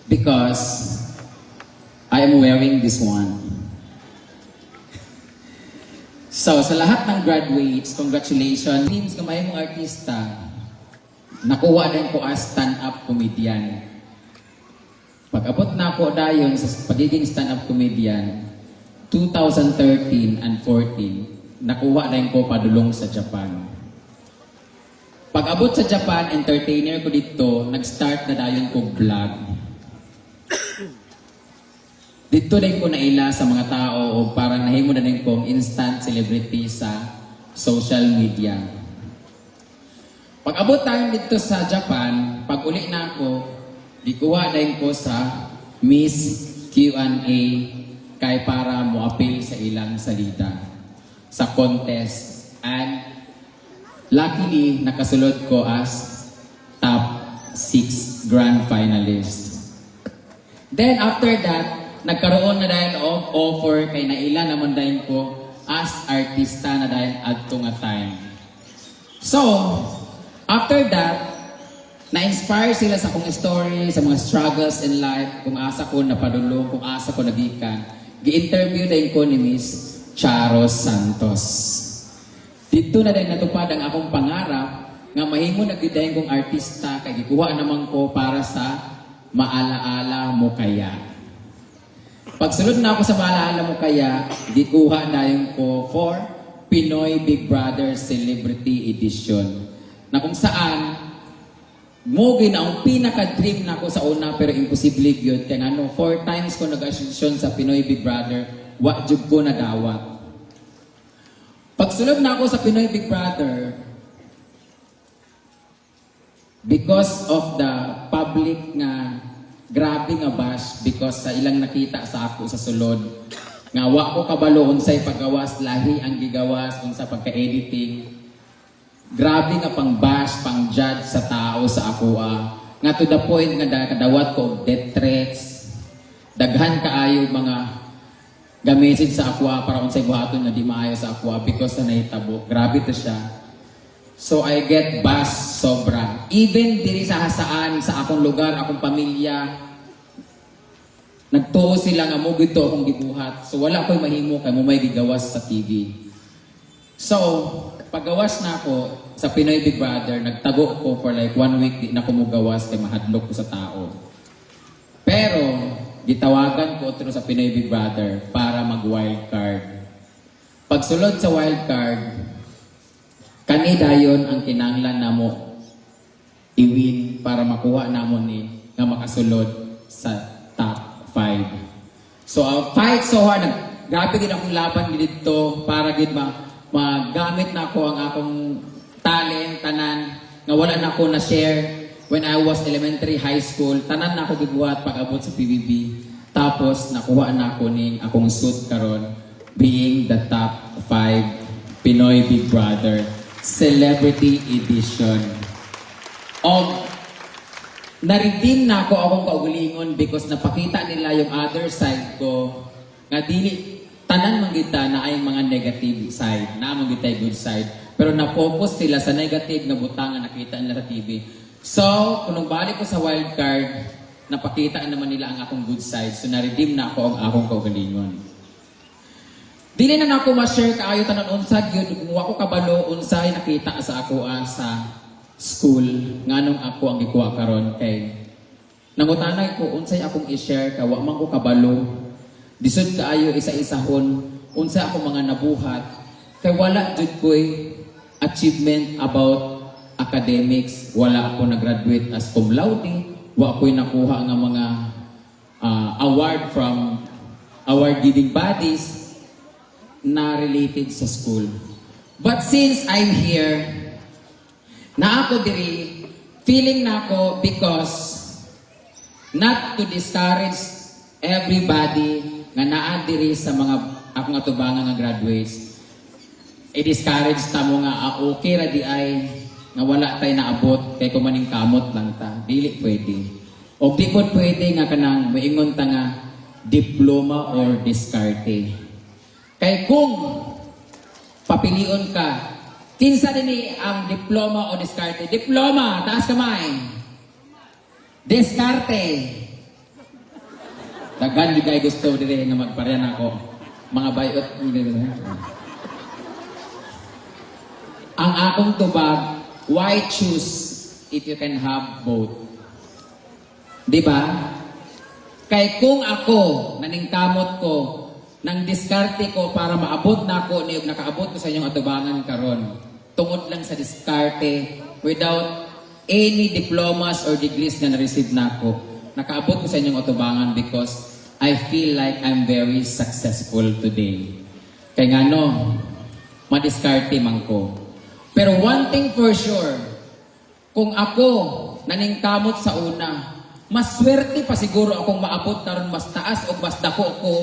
because I am wearing this one. So, sa lahat ng graduates, congratulations. Teams na may mga artista, nakuha din ko as stand-up comedian. Pag-abot na ako dayon sa pagiging stand-up comedian, 2013 and 14, nakuha din ko padulong sa Japan. Pag-abot sa Japan, entertainer ko dito, nag-start na dayon ko vlog. Dito din ko naila sa mga tao o parang nahimo na din kong instant celebrity sa social media. Pag-abot tayo dito sa Japan, pag uli na ako, gikuha din ko sa Miss Q&A kay para mo-appeal sa ilang salita sa contest. And luckily, nakasulod ko as top 6 grand finalist. Then after that, nagkaroon na dahil of offer kay naila naman dahil ko as artista na dahil adto nga time. So, after that, na-inspire sila sa akong story, sa mga struggles in life, kung asa ko napadulong, kung asa ko nagikan. Gi-interview din ko ni Miss Charo Santos. Dito na din natupad ang akong pangarap nga mahimo na gidayon kong artista kay gikuha naman ko para sa Maalaala Mo Kaya. Pagsulod na ako sa Maalaala Mo Kaya, gikuha dayon ko for Pinoy Big Brother Celebrity Edition. Na kung saan, mugi na ang pinaka-dream na ako sa una pero imposible yun. Kaya 4 times ko nag-audition sa Pinoy Big Brother, wajud ko na dawat. Pagsulod na ako sa Pinoy Big Brother, because of the public nga grabe nga bash, because sa ilang nakita sa ako sa sulod, nga wa ko kabalo unsay paggawas, lahi ang gigawas, unsa pagka-editing, grabe nga pang bash, pang judge sa tao sa ako nga to the point nga kadawat ko death threats, daghan kaayo mga ga-message sa ako para unsay buhaton nga di maayo sa ako because na nahitabo. Grabe to siya. So I get bash sobra. Even diri sa hasaan sa akong lugar, akong pamilya, nagtuo sila nga mo gito akong gibuhat. So wala ko'y mahimo kay mo may gigawas sa TV. So, paggawas na ako sa Pinoy Big Brother, nagtago ko for like 1 week, di na ko mugawas kay mahadlok ko sa tao. Pero, gitawagan ko otro sa Pinoy Big Brother para mag-wildcard. Pagsulod sa wildcard, kani dayon ang kinanglan namo i-win para makuha namo ni nga makasulod sa top 5. So, fight so hard. Grabe gid akong laban dito para gid magamit na ako ang akong talent, tanan, nga wala na ako na-share when I was elementary, high school. Tanan na ako giguhat pag-abot sa PBB. Tapos, nakuha na ako ning akong suit karon being the top 5 Pinoy Big Brother Celebrity Edition. Na-redeem na ako akong kaugalingon because napakita nila yung other side ko nga dili tanan manggita na ay mga negative side, na manggita ay good side. Pero na-focus sila sa negative nga butang nga nakita nila sa TV. So, kung balik ko sa wildcard, napakita naman nila ang akong good side. So, na-redeem na ako ang akong kaugalingon. Dili na ako ma-share kaayo tanan unsad yun. Kung ako kabalo, unsay nakita sa ako sa school. Nganong ako ang gikuha karon kay nangutanay ko, unsay akong i-share ka, wa man ko kabalo. Disod kaayo isa-isahon, unsay ako mga nabuhat. Kay wala jud ko'y achievement about academics, wala ako nag-graduate as cum laude, wa ako'y nakuha nga mga award from award-giving bodies na related sa school. But since I'm here, na ako diri, feeling na ako because not to discourage everybody nga naa diri sa mga ako nga tubangan nga graduates, i-discourage ta mo nga okay ra di ay nga wala tay naabot kay kumaning kamot lang ta. Dili pwede. O di pod pwede nga kanang moingon ta nga diploma or diskarte. Kay kung papilion ka, kinsa dinhi ang diploma o diskarte? Diploma, taas kamay. Diskarte. Daghan di kay gusto dire nga magparehan ako. Mga bayot. Ang akong tubag, why choose if you can have both? Di ba? Kay kung ako, naningkamot ko, nang diskarte ko para maabot na ako, nakaabot ko sa inyong atubangan karon. Tungod lang sa diskarte, without any diplomas or degrees na na-receive na ako, nakaabot ko sa inyong atubangan because I feel like I'm very successful today. Kaya nga no, madiskarte man ko. Pero one thing for sure, kung ako naningkamot sa una, mas swerte pa siguro akong maabot karon mas taas o mas dako ko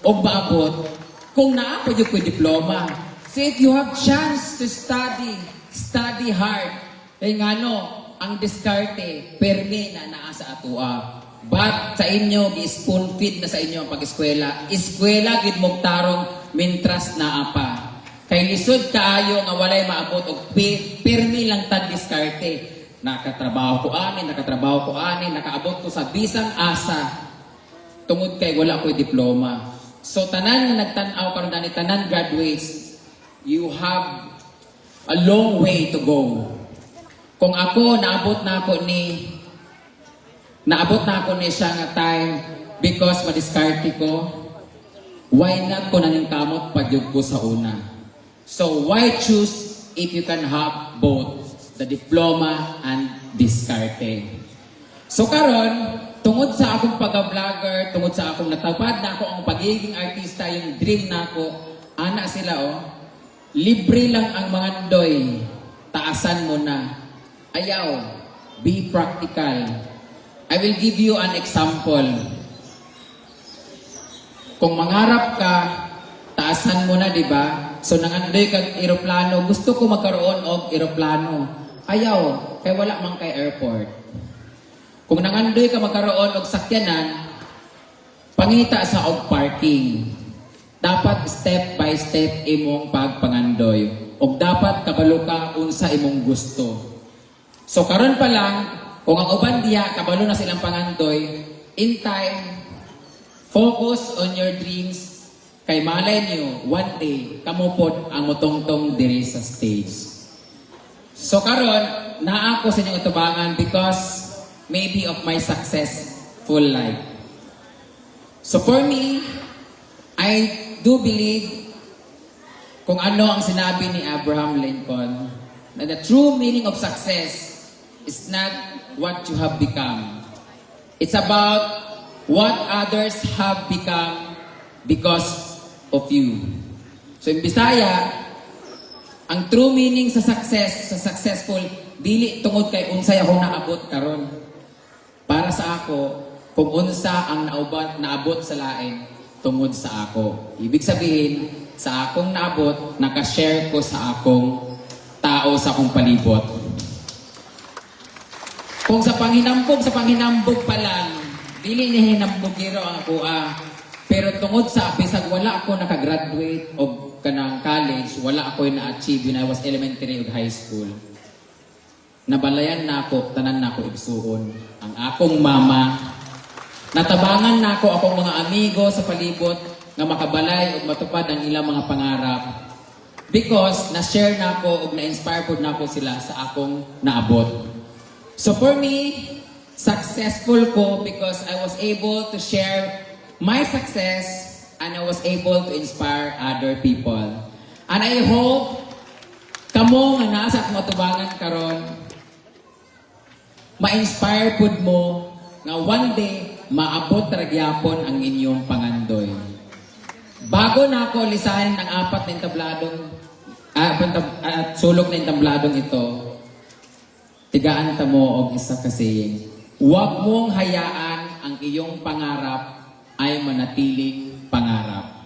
o maabot kung naapod yung ko diploma. So if you have chance to study hard. Kaya nga no, ang diskarte, permi na naa sa atua. But sa inyo, spoon feed na sa inyo ang pag-eskwela. Eskwela, gid mong tarong, mintras na apa. Kay lisod kaayo nga walay maabot og permi lang tad diskarte. Nakatrabaho ko ani, nakaabot ko sa bisang asa. Tungod kay wala ko'y diploma. So tanan nga nagtan-aw karon dani tanan graduates, you have a long way to go. Kung ako naabot na ako ni siya nga time because madiskarte ko, why not ko naningkamot pagyud ko sa una? So why choose if you can have both the diploma and diskarte? So karon, tungod sa akong pagka-vlogger, tungod sa akong natapad na ako ang pagiging artista, yung dream na ako, ana sila libre lang ang mga ndoy, taasan mo na. Ayaw, be practical. I will give you an example. Kung mangarap ka, taasan mo na, di ba? So nangandoy kag eroplano, gusto ko magkaroon og eroplano. Ayaw, kay wala man kay airport. Kung nangandoy ka magkaroon og sakyanan, pangita sa og parking. Dapat step by step imong pagpangandoy. Og dapat kabalo ka unsa imong gusto. So karon pa lang, kung ang uban diha kabalo na silang pangandoy, in time, focus on your dreams. Kay malay niyo, one day, kamupod ang mutongtong diri sa stage. So karon, naa ako sa inyong itubangan because maybe of my successful life. So for me, I do believe kung ano ang sinabi ni Abraham Lincoln, na the true meaning of success is not what you have become. It's about what others have become because of you. So in Bisaya, ang true meaning sa success, sa successful, dili tungod kay unsay ako naabot karon. Para sa ako, kung unsa ang naabot sa lain, tungod sa ako. Ibig sabihin, sa akong naabot, nakashare ko sa akong tao sa akong palibot. Kung sa panghinambog pa lang, dili ni hinambog giro ang ako pero tungod sa bisag wala ako nakagraduate o kanang college, wala ako na-achieve when I was elementary o high school. Nabalayan na ako, tanan na ako igsuon. Ang akong mama, natabangan na ako akong mga amigo sa palibot nga makabalay o matupad ang ilang mga pangarap. Because na-share na ako o na-inspire po na ako sila sa akong naabot. So for me, successful ko because I was able to share my success and I was able to inspire other people. And I hope kamo nga nasa at matubangan karon, ma-inspire pud mo nga one day maabot ragyapon ang inyong pangandoy. Bago na ako lisanin ang apat na entabladong sulok na entabladong ito, tigaan ta mo og isa ka saying, huwag mong hayaan ang iyong pangarap ay manatiling pangarap.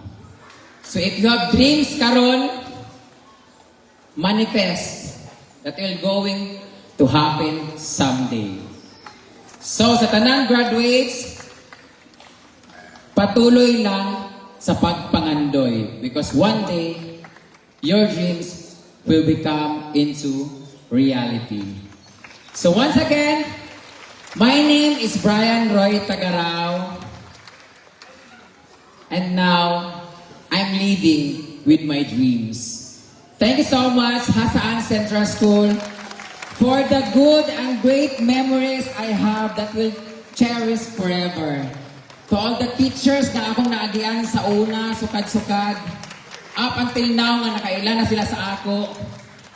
So if you have dreams karon, manifest that will going to happen someday. So sa tanang graduates, patuloy lang sa pagpangandoy because one day, your dreams will become into reality. So once again, my name is Brian Roy Tagarao. And now, I'm living with my dreams. Thank you so much, Hasaan Central School, for the good and great memories I have that will cherish forever. To all the teachers na akong naagian sa una, sukad-sukad, up until now nga nakailan na sila sa ako,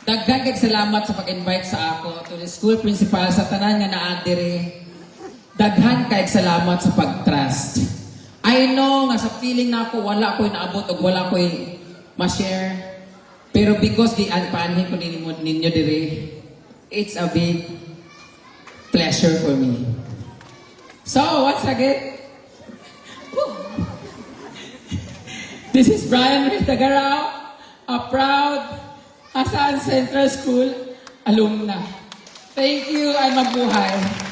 daghan kay salamat sa pag-invite sa ako. To the school principal sa tanan nga naadire, daghan kay salamat sa pag-trust. I know nga sa feeling na ako, wala ko'y naabot o wala ko'y ma-share. Pero because di paanhin ko ninyo dire, it's a big pleasure for me. So, once again, this is Brian Ritagarao, a proud Hasaan Central School alumna. Thank you and mabuhay.